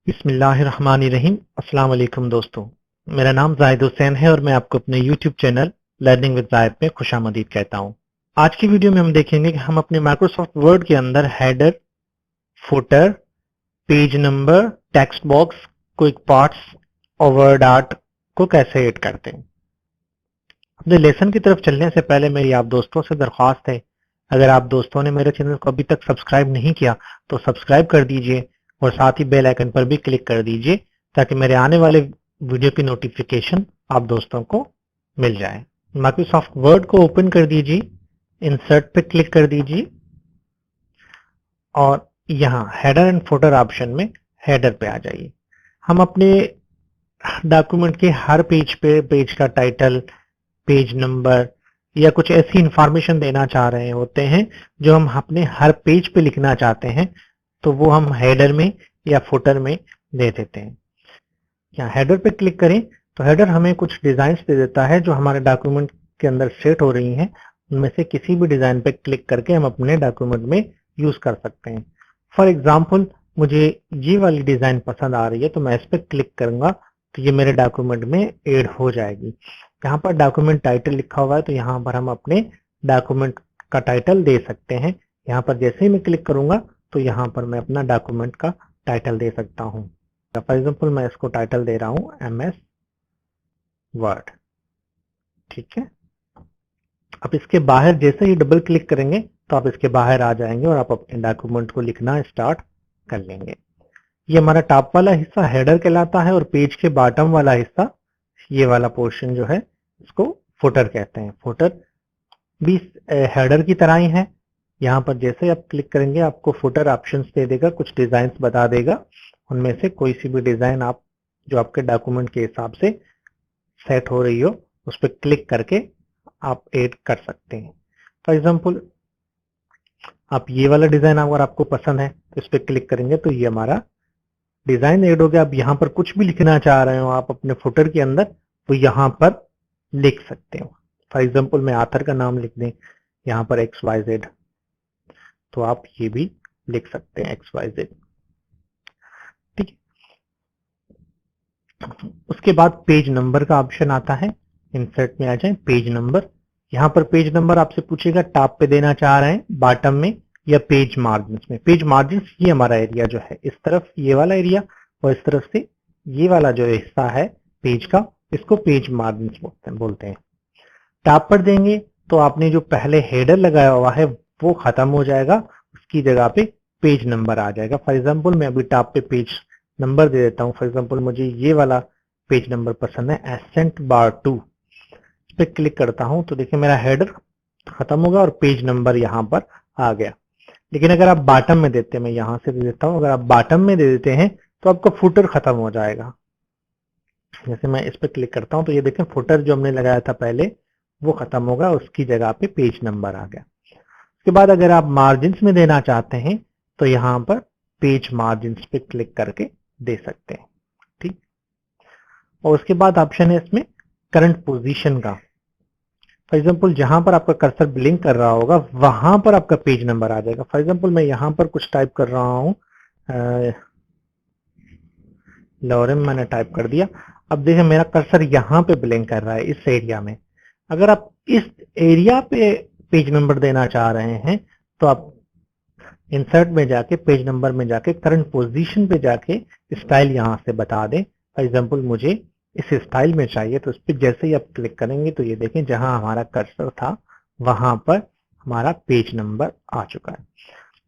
बिस्मिल्लाहिर्रहमानिर्रहीम। अस्सलाम वालेकुम दोस्तों, मेरा नाम जाहिद हुसैन है और मैं आपको अपने YouTube channel learning with Zahid में खुशामदीद कहता हूं। आज की वीडियो में हम देखेंगे कि हम अपने माइक्रोसॉफ्ट वर्ड के अंदर header, footer, page number, text box, quick parts और वर्ड आर्ट को कैसे ऐड करते हैं। अपने लेसन की तरफ चलने से पहले मेरी आप दोस्तों से दरख्वास्त है, अगर आप दोस्तों ने मेरे चैनल को अभी तक सब्सक्राइब नहीं किया तो सब्सक्राइब कर दीजिए और साथ ही बेल आइकन पर भी क्लिक कर दीजिए ताकि मेरे आने वाले वीडियो की नोटिफिकेशन आप दोस्तों को मिल जाए। माइक्रोसॉफ्ट वर्ड को ओपन कर दीजिए, इंसर्ट पे क्लिक कर दीजिए और यहाँ हेडर एंड फुटर ऑप्शन में हेडर पे आ जाइए। हम अपने डॉक्यूमेंट के हर पेज पे पेज का टाइटल, पेज नंबर या कुछ ऐसी इंफॉर्मेशन देना चाह रहे होते हैं जो हम अपने हर पेज पे लिखना चाहते हैं, तो वो हम हेडर में या फुटर में दे देते हैं। यहाँ हेडर पे क्लिक करें तो हेडर हमें कुछ डिजाइन्स दे देता है जो हमारे डॉक्यूमेंट के अंदर सेट हो रही हैं। उनमें से किसी भी डिजाइन पे क्लिक करके हम अपने डॉक्यूमेंट में यूज कर सकते हैं। फॉर एग्जाम्पल मुझे ये वाली डिजाइन पसंद आ रही है तो मैं इस पर क्लिक करूंगा तो ये मेरे डॉक्यूमेंट में ऐड हो जाएगी। यहाँ पर डॉक्यूमेंट टाइटल लिखा हुआ है तो यहाँ पर हम अपने डॉक्यूमेंट का टाइटल दे सकते हैं। यहाँ पर जैसे ही मैं क्लिक करूंगा तो यहाँ पर मैं अपना डॉक्यूमेंट का टाइटल दे सकता हूँ। फॉर एग्जाम्पल मैं इसको टाइटल दे रहा हूँ MS वर्ड। ठीक है, अब इसके बाहर जैसे ही डबल क्लिक करेंगे तो आप इसके बाहर आ जाएंगे और आप अपने डॉक्यूमेंट को लिखना स्टार्ट कर लेंगे। ये हमारा टॉप वाला हिस्सा हेडर कहलाता है और पेज के बॉटम वाला हिस्सा, ये वाला पोर्शन जो है इसको फुटर कहते हैं। फुटर भी हेडर की तरह ही है। यहाँ पर जैसे आप क्लिक करेंगे आपको फुटर ऑप्शंस दे देगा, कुछ डिजाइन बता देगा। उनमें से कोई सी भी डिजाइन आप जो आपके डॉक्यूमेंट के हिसाब से सेट हो रही हो उस पर क्लिक करके आप ऐड कर सकते हैं। फॉर एग्जाम्पल आप ये वाला डिजाइन अगर आपको पसंद है तो इस पर क्लिक करेंगे तो ये हमारा डिजाइन ऐड हो गया। आप यहाँ पर कुछ भी लिखना चाह रहे हो आप अपने फुटर के अंदर तो यहाँ पर लिख सकते हो। फॉर एग्जाम्पल मैं ऑथर का नाम लिख दें यहाँ पर XYZ, तो आप ये भी लिख सकते हैं XYZ। ठीक है, उसके बाद पेज नंबर का ऑप्शन आता है। इंसर्ट में आ जाए, पेज नंबर। यहाँ पर पेज नंबर आपसे पूछेगा टॉप पे देना चाह रहे हैं, बॉटम में या पेज मार्जिन में। पेज मार्जिन ये हमारा एरिया जो है, इस तरफ ये वाला एरिया और इस तरफ से ये वाला जो हिस्सा है पेज का, इसको पेज मार्जिन बोलते हैं। टॉप पर देंगे तो आपने जो पहले हेडर लगाया हुआ है वो खत्म हो जाएगा, उसकी जगह पे पेज नंबर आ जाएगा। फॉर एग्जाम्पल मैं अभी टॉप पे पेज नंबर दे देता हूँ। फॉर एग्जाम्पल मुझे ये वाला पेज नंबर पसंद है, एसेंट बार 2। इस पे क्लिक करता हूँ तो देखिए मेरा हेडर खत्म होगा और पेज नंबर यहाँ पर आ गया। लेकिन अगर आप बॉटम में देते हैं, मैं यहाँ से दे देता हूँ, अगर आप बॉटम में दे देते हैं तो आपका फुटर खत्म हो जाएगा। जैसे मैं इस पे क्लिक करता हूँ तो ये देखें फुटर जो हमने लगाया था पहले वो खत्म होगा, उसकी जगह पे पेज नंबर आ गया। उसके बाद अगर आप मार्जिन्स में देना चाहते हैं तो यहाँ पर पेज मार्जिन्स पे क्लिक करके दे सकते हैं। ठीक, और उसके बाद ऑप्शन है इसमें करंट पोजीशन का। फॉर एग्जाम्पल जहां पर आपका कर्सर ब्लिंक कर रहा होगा वहां पर आपका पेज नंबर आ जाएगा। फॉर एग्जाम्पल मैं यहाँ पर कुछ टाइप कर रहा हूँ, लॉरेम मैंने टाइप कर दिया। अब देखिए मेरा कर्सर यहाँ पे ब्लिंक कर रहा है इस एरिया में। अगर आप इस एरिया पे पेज नंबर देना चाह रहे हैं तो आप इंसर्ट में जाके पेज नंबर में जाके करंट पोजीशन पे जाके स्टाइल यहाँ से बता दें। फॉर एग्जाम्पल मुझे इस स्टाइल में चाहिए तो इस पर जैसे ही आप क्लिक करेंगे तो ये देखें जहां हमारा कर्सर था वहां पर हमारा पेज नंबर आ चुका है।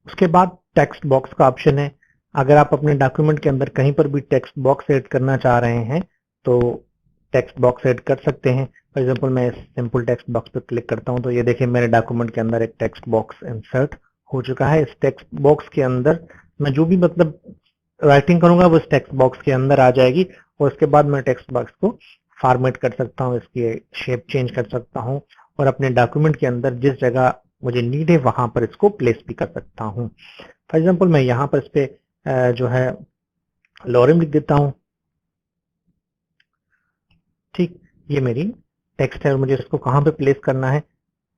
उसके बाद टेक्स्ट बॉक्स का ऑप्शन है। अगर आप अपने डॉक्यूमेंट के अंदर कहीं पर भी टेक्स्ट बॉक्स ऐड करना चाह रहे हैं तो टेक्स्ट बॉक्स ऐड कर सकते हैं। फॉर एग्जाम्पल मैं सिंपल टेक्स्ट बॉक्स पर क्लिक करता हूं तो ये देखिए मेरे डॉक्यूमेंट के अंदर एक टेक्स्ट बॉक्स इंसर्ट हो चुका है। इस टेक्स्ट बॉक्स के अंदर मैं जो भी मतलब राइटिंग करूंगा वो इस टेक्स्ट बॉक्स के अंदर आ जाएगी और उसके बाद मैं टेक्स्ट बॉक्स को फॉर्मेट कर सकता हूँ, इसकी शेप चेंज कर सकता हूँ और अपने डॉक्यूमेंट के अंदर जिस जगह मुझे नीड है वहां पर इसको प्लेस भी कर सकता हूँ। फॉर एग्जाम्पल मैं यहाँ पर इस पे जो है लॉरेम लिख देता हूँ। ठीक, ये मेरी टेक्स्ट है और मुझे इसको कहाँ पे प्लेस करना है,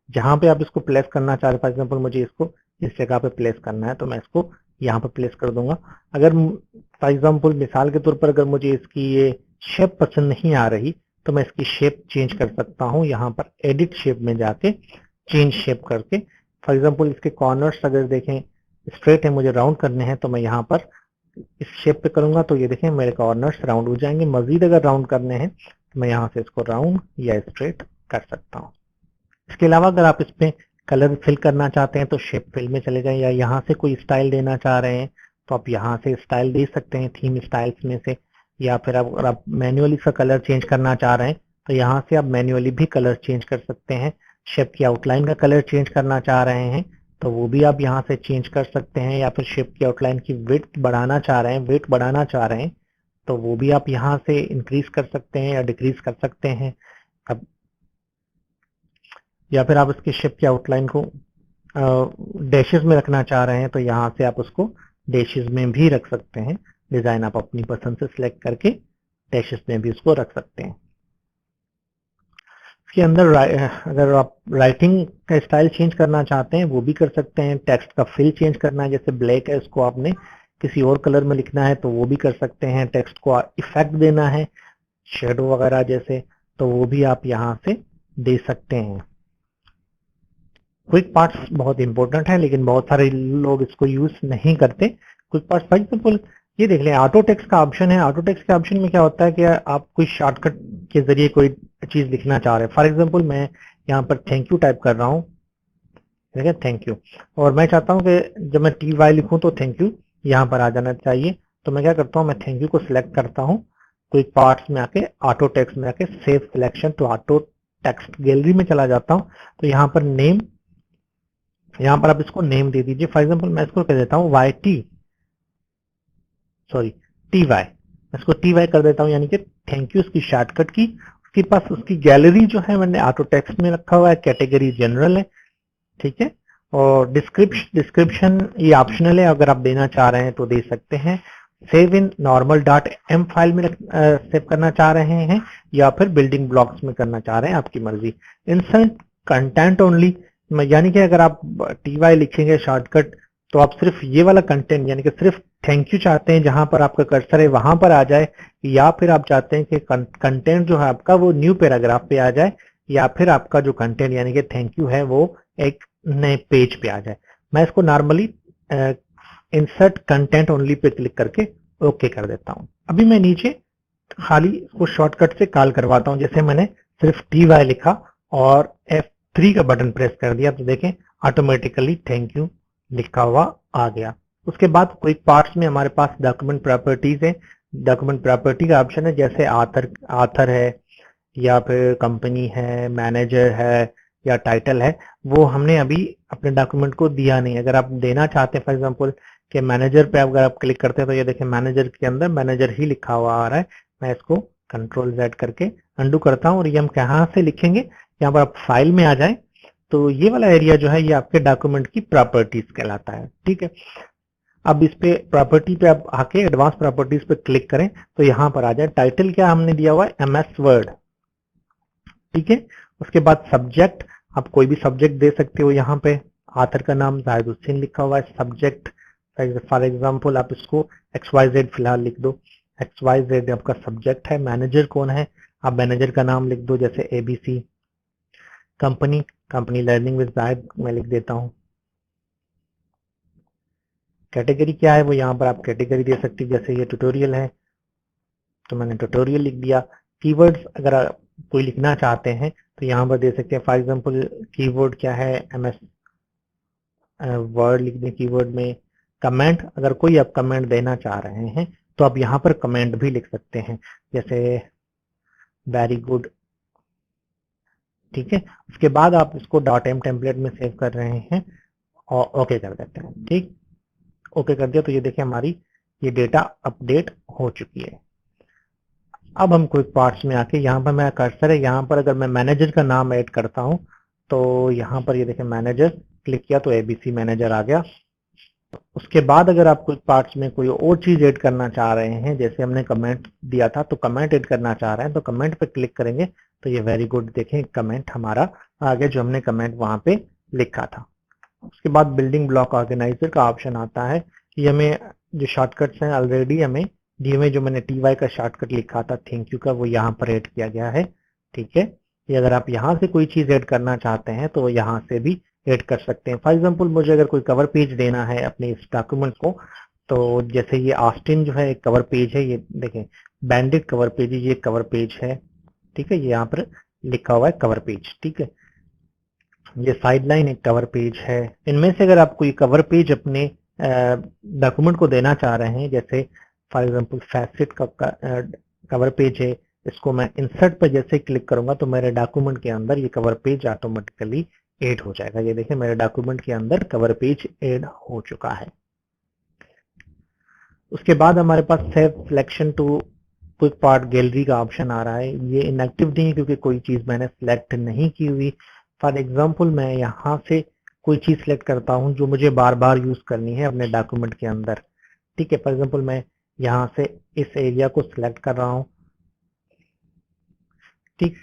जहां पे आप इसको प्लेस करना चाह रहे हैं। फॉर एग्जाम्पल मुझे इसको इस जगह पे प्लेस करना है तो मैं इसको यहाँ पर प्लेस कर दूंगा। अगर फॉर एग्जाम्पल मिसाल के तौर पर अगर मुझे इसकी ये शेप पसंद नहीं आ रही तो मैं इसकी शेप चेंज कर सकता हूँ, यहाँ पर एडिट शेप में जाके चेंज शेप करके। फॉर एग्जाम्पल इसके कॉर्नर्स अगर देखें स्ट्रेट है, मुझे राउंड करने हैं, तो मैं यहाँ पर इस शेप पे करूंगा तो ये देखें मेरे कॉर्नर्स राउंड हो जाएंगे। मजीद अगर राउंड करने हैं तो मैं यहाँ से इसको राउंड या स्ट्रेट कर सकता हूँ। इसके अलावा अगर आप इसमें कलर फिल करना चाहते हैं तो शेप फिल में चले जाएं, या यहाँ से कोई स्टाइल देना चाह रहे हैं तो आप यहाँ से स्टाइल दे सकते हैं थीम स्टाइल्स में से, या फिर अगर आप मैन्युअली इसका कलर चेंज करना चाह रहे हैं तो यहाँ से आप मैन्युअली भी कलर चेंज कर सकते हैं। शेप की आउटलाइन का कलर चेंज करना चाह रहे हैं तो वो भी आप यहाँ से चेंज कर सकते हैं, या फिर शेप की आउटलाइन की विड्थ बढ़ाना चाह रहे हैं, वेट बढ़ाना चाह रहे हैं तो वो भी आप यहाँ से इंक्रीज कर सकते हैं या डिक्रीज कर सकते हैं। अब या फिर आप इसके शेप की आउटलाइन को डैशेस में रखना चाह रहे हैं तो यहाँ से आप उसको डैशेस में भी रख सकते हैं। डिजाइन आप अपनी पसंद से सिलेक्ट करके डैशेस में भी उसको रख सकते हैं। इसके अंदर अगर आप राइटिंग का स्टाइल चेंज करना चाहते हैं वो भी कर सकते हैं। टेक्स्ट का फिल चेंज करना है, जैसे ब्लैक है इसको आपने किसी और कलर में लिखना है तो वो भी कर सकते हैं। टेक्स्ट को इफेक्ट देना है शेडो वगैरह जैसे, तो वो भी आप यहाँ से दे सकते हैं। क्विक पार्ट्स बहुत इंपॉर्टेंट है लेकिन बहुत सारे लोग इसको यूज नहीं करते। क्विक पार्ट्स फॉर एग्जाम्पल ये देख लें, ऑटो टेक्स्ट का ऑप्शन है। ऑटो टेक्स्ट के ऑप्शन में क्या होता है कि आप कोई शॉर्टकट के जरिए कोई चीज लिखना चाह रहे हैं। फॉर एग्जाम्पल मैं यहाँ पर थैंक यू टाइप कर रहा हूँ, ठीक है, थैंक यू, और मैं चाहता हूँ कि जब मैं TY लिखूं तो थैंक यू यहाँ पर आ जाना चाहिए। तो मैं क्या करता हूँ, मैं थैंक यू को सिलेक्ट करता हूँ, क्विक पार्ट्स में आके ऑटो टेक्स्ट में आके save selection to auto text gallery में चला जाता हूँ। तो यहाँ पर नेम, यहाँ पर आप इसको नेम दे दीजिए। फॉर एग्जाम्पल मैं इसको कह देता हूँ TY, इसको TY कर देता हूँ, यानी कि थैंक यू इसकी शॉर्टकट की। उसके पास उसकी गैलरी जो है मैंने ऑटो टेक्स्ट में रखा हुआ है, कैटेगरी जनरल है, ठीक है। और डिस्क्रिप्शन ये ऑप्शनल है, अगर आप देना चाह रहे हैं तो दे सकते हैं। Save in normal dot M file में सेव करना चाह रहे हैं या फिर बिल्डिंग ब्लॉक्स में करना चाह रहे हैं, आपकी मर्जी। इंसर्ट कंटेंट ओनली, यानी कि अगर आप TY लिखेंगे शॉर्टकट तो आप सिर्फ ये वाला कंटेंट यानी कि सिर्फ थैंक यू चाहते हैं जहां पर आपका कर्सर है वहां पर आ जाए, या फिर आप चाहते हैं कि कंटेंट जो है आपका वो न्यू पैराग्राफ पे आ जाए, या फिर आपका जो कंटेंट यानी कि थैंक यू है वो एक नए पेज पे आ जाए। मैं इसको normally insert content only pay click करके ओके कर देता हूं। अभी मैं नीचे खाली इसको शॉर्टकट से कॉल करवाता हूं। जैसे मैंने सिर्फ TY लिखा और F3 का बटन प्रेस कर दिया तो देखें ऑटोमेटिकली थैंक यू लिखा हुआ आ गया। उसके बाद क्विक पार्ट्स में हमारे पास डॉक्यूमेंट प्रॉपर्टीज है। डॉक्यूमेंट प्रॉपर्टी का ऑप्शन है, जैसे आथर है या फिर कंपनी है, मैनेजर है या टाइटल है, वो हमने अभी अपने डॉक्यूमेंट को दिया नहीं। अगर आप देना चाहते हैं फॉर एग्जांपल कि मैनेजर पे अगर आप क्लिक करते हैं तो ये देखें मैनेजर के अंदर मैनेजर ही लिखा हुआ आ रहा है। मैं इसको Ctrl+Z करके अंडू करता हूँ और ये हम कहाँ से लिखेंगे, यहाँ पर आप फाइल में आ जाए तो ये वाला एरिया जो है ये आपके डॉक्यूमेंट की प्रॉपर्टीज कहलाता है, ठीक है। अब इस पे प्रॉपर्टी पे आप आके एडवांस प्रॉपर्टीज पे क्लिक करें तो यहाँ पर आ जाए टाइटल क्या हमने दिया हुआ है MS वर्ड, ठीक है। उसके बाद सब्जेक्ट, आप कोई भी सब्जेक्ट दे सकते हो। यहाँ पे ऑथर का नाम जाहिद हुसैन लिखा हुआ है। सब्जेक्ट फॉर एग्जांपल आप इसको XYZ फिलहाल लिख दो, XYZ आपका सब्जेक्ट है। मैनेजर कौन है, आप मैनेजर का नाम लिख दो, जैसे ABC। Company learning with Zahid मैं लिख देता हूँ। कैटेगरी क्या है वो यहाँ पर आप कैटेगरी दे सकते हैं, जैसे ये ट्यूटोरियल है तो मैंने ट्यूटोरियल लिख दिया। कीवर्ड्स अगर आप कोई लिखना चाहते हैं तो यहाँ पर दे सकते हैं। फॉर एग्जांपल कीवर्ड क्या है, MS वर्ड लिख दें कीवर्ड में। कमेंट, अगर कोई आप कमेंट देना चाह रहे हैं तो आप यहाँ पर कमेंट भी लिख सकते हैं, जैसे वेरी गुड, ठीक है। उसके बाद आप इसको .m टेम्पलेट में सेव कर रहे हैं और ओके कर देते हैं, ठीक। ओके कर दिया तो ये देखिए हमारी ये डेटा अपडेट हो चुकी है। अब हम क्विक पार्ट्स में आके यहाँ पर मैं कर्सर है, यहाँ पर अगर मैं मैनेजर का नाम ऐड करता हूँ तो यहाँ पर ये देखें मैनेजर क्लिक किया तो ABC मैनेजर आ गया। उसके बाद अगर आप क्विक पार्ट्स में कोई और चीज ऐड करना चाह रहे हैं, जैसे हमने कमेंट दिया था तो कमेंट ऐड करना चाह रहे हैं तो कमेंट पे क्लिक करेंगे तो ये वेरी गुड देखें कमेंट हमारा आ गया जो हमने कमेंट वहां पे लिखा था। उसके बाद बिल्डिंग ब्लॉक ऑर्गेनाइजर का ऑप्शन आता है। ये हमें जो शॉर्टकट्स हैं ऑलरेडी हमें डी में जो मैंने TY का शॉर्टकट लिखा था थैंक यू का, वो यहाँ पर ऐड किया गया है। ठीक है, ये अगर आप यहाँ से कोई चीज ऐड करना चाहते हैं तो यहाँ से भी ऐड कर सकते हैं। फॉर एग्जाम्पल मुझे अगर कोई कवर पेज देना है अपने इस डॉक्यूमेंट को, तो जैसे ये ऑस्टिन जो है एक कवर पेज है, ये देखें बैंडेड कवर पेज, ये कवर पेज है। ठीक है, ये यहाँ पर लिखा हुआ है कवर पेज। ठीक है, ये साइडलाइन एक कवर पेज है। इनमें से अगर आप कोई कवर पेज अपने डॉक्यूमेंट को देना चाह रहे हैं, जैसे फॉर एग्जांपल फैसेट का कवर पेज है, इसको मैं इंसर्ट पर जैसे क्लिक करूंगा तो मेरे डॉक्यूमेंट के अंदर ये कवर पेज ऑटोमेटिकली ऐड हो जाएगा। ये देखें मेरे डॉक्यूमेंट के अंदर कवर पेज ऐड हो चुका है। उसके बाद हमारे पास save selection to quick part gallery का ऑप्शन आ रहा है। ये इनएक्टिव नहीं है क्योंकि कोई चीज मैंने सिलेक्ट नहीं की हुई। फॉर एग्जाम्पल मैं यहाँ से कोई चीज सिलेक्ट करता हूँ जो मुझे बार बार यूज करनी है अपने डॉक्यूमेंट के अंदर। ठीक है, फॉर एग्जाम्पल मैं यहाँ से इस एरिया को सिलेक्ट कर रहा हूँ। ठीक,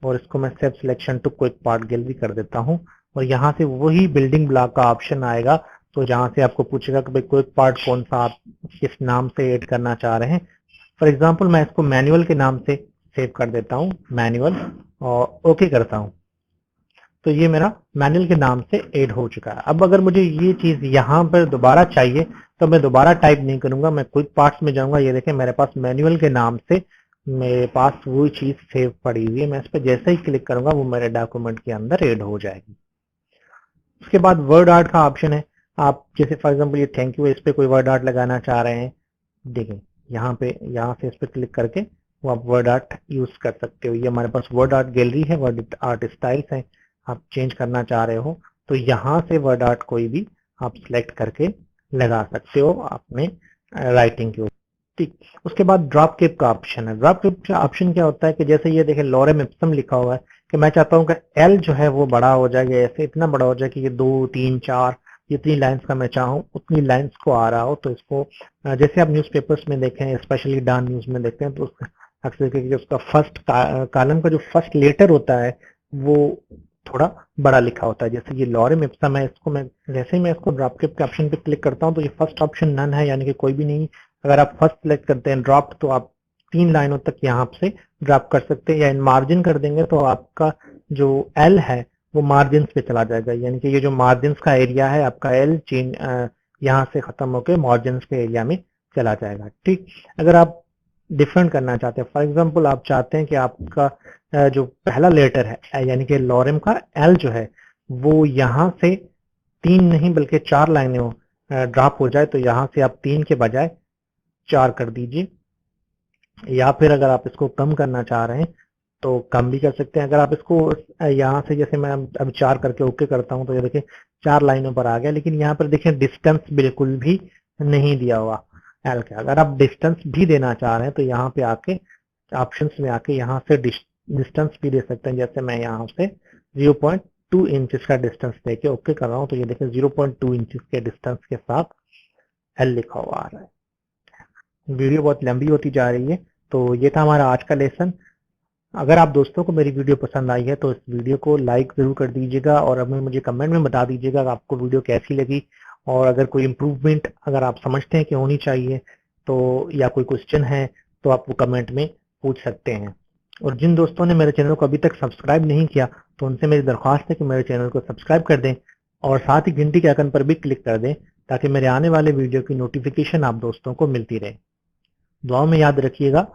और इसको मैं save selection to quick part gallery कर देता हूँ, और यहाँ से वही बिल्डिंग ब्लॉक का ऑप्शन आएगा। तो जहां से आपको पूछेगा कि भाई क्विक पार्ट कौन सा आप किस नाम से ऐड करना चाह रहे हैं। फॉर एग्जाम्पल मैं इसको मैनुअल के नाम से सेव कर देता हूँ, मैनुअल, और ओके करता हूँ, तो ये मेरा मैनुअल के नाम से ऐड हो चुका है। अब अगर मुझे ये चीज यहाँ पर दोबारा चाहिए तो मैं दोबारा टाइप नहीं करूंगा, मैं क्विक पार्ट्स में जाऊंगा। ये देखें मेरे पास मैनुअल के नाम से मेरे पास वो चीज सेव पड़ी हुई है। मैं इस पर जैसे ही क्लिक करूंगा वो मेरे डॉक्यूमेंट के अंदर ऐड हो जाएगी। उसके बाद वर्ड आर्ट का ऑप्शन है। आप जैसे फॉर एग्जांपल ये थैंक यू है, इस पे कोई वर्ड आर्ट लगाना चाह रहे हैं, देखें यहाँ पे, यहाँ से इस पे क्लिक करके वो आप वर्ड आर्ट यूज कर सकते हो। ये हमारे पास वर्ड आर्ट गैलरी है, वर्ड आर्ट स्टाइल्स है। आप चेंज करना चाह रहे हो तो यहाँ से वर्ड आर्ट कोई भी आप सिलेक्ट करके लगा सकते हो अपने राइटिंग के ऊपर। ठीक, उसके बाद ड्रॉप कैप का ऑप्शन है। ड्रॉप कैप का ऑप्शन क्या होता है कि जैसे ये देखें लॉरेम इप्सम लिखा हुआ है, कि मैं चाहता हूँ कि एल जो है वो बड़ा हो जाएगा, ऐसे इतना बड़ा हो जाए कि ये 2, 3, 4 जितनी लाइंस का मैं चाहूँ उतनी लाइंस को आ रहा हो। तो इसको जैसे आप न्यूज़पेपर्स में देखें, स्पेशली डॉन न्यूज में देखते हैं, तो अक्सर करके उसका फर्स्ट कॉलम का जो फर्स्ट लेटर होता है वो थोड़ा बड़ा लिखा होता है। जैसे ये लॉरेम इप्सम है, इसको मैं जैसे ही मैं इसको ड्रॉप कैप के ऑप्शन पे क्लिक करता हूँ तो ये फर्स्ट ऑप्शन नन है, यानी कि कोई भी नहीं। अगर आप फर्स्ट सिलेक्ट करते हैं ड्रॉप, तो आप 3 लाइनों तक यहाँ से ड्रॉप कर सकते हैं, या इन मार्जिन कर देंगे तो आपका जो एल है वो मार्जिन पे चला जाएगा, यानी कि ये जो मार्जिन का एरिया है आपका एल चेंज यहाँ से खत्म होकर मार्जिन के एरिया में चला जाएगा। ठीक, अगर आप डिफरेंट करना चाहते हैं, फॉर एग्जांपल आप चाहते हैं कि आपका जो पहला लेटर है यानी कि लॉरेम का एल जो है वो यहाँ से 3 नहीं बल्कि 4 लाइनें ड्रॉप हो जाए, तो यहाँ से आप 3 के बजाय 4 कर दीजिए। या फिर अगर आप इसको कम करना चाह रहे हैं तो कम भी कर सकते हैं। अगर आप इसको यहाँ से, जैसे मैं अब 4 करके ओके करता हूँ तो ये देखिए 4 लाइनों पर आ गया, लेकिन यहाँ पर देखिए डिस्टेंस बिल्कुल भी नहीं दिया हुआ एल का। अगर आप डिस्टेंस भी देना चाह रहे हैं तो यहाँ पे आके ऑप्शंस में आके यहाँ से डिस्टेंस भी दे सकते हैं। जैसे मैं यहाँ से 0.2 इंचेस का डिस्टेंस देके ओके कर रहा हूँ तो ये देखिए 0.2 इंचेस के डिस्टेंस के साथ एल लिखा हुआ आ रहा है। वीडियो बहुत लंबी होती जा रही है, तो ये था हमारा आज का लेसन। अगर आप दोस्तों को मेरी वीडियो पसंद आई है तो इस वीडियो को लाइक जरूर कर दीजिएगा, और हमें मुझे कमेंट में बता दीजिएगा कि आपको वीडियो कैसी लगी, और अगर कोई इम्प्रूवमेंट अगर आप समझते हैं कि होनी चाहिए तो, या कोई क्वेश्चन है तो आप वो कमेंट में पूछ सकते हैं। और जिन दोस्तों ने मेरे चैनल को अभी तक सब्सक्राइब नहीं किया तो उनसे मेरी दरख्वास्त है कि मेरे चैनल को सब्सक्राइब कर दें, और साथ ही घंटी के आइकन पर भी क्लिक कर दें ताकि मेरे आने वाले वीडियो की नोटिफिकेशन आप दोस्तों को मिलती रहे। दुआ में याद रखिएगा।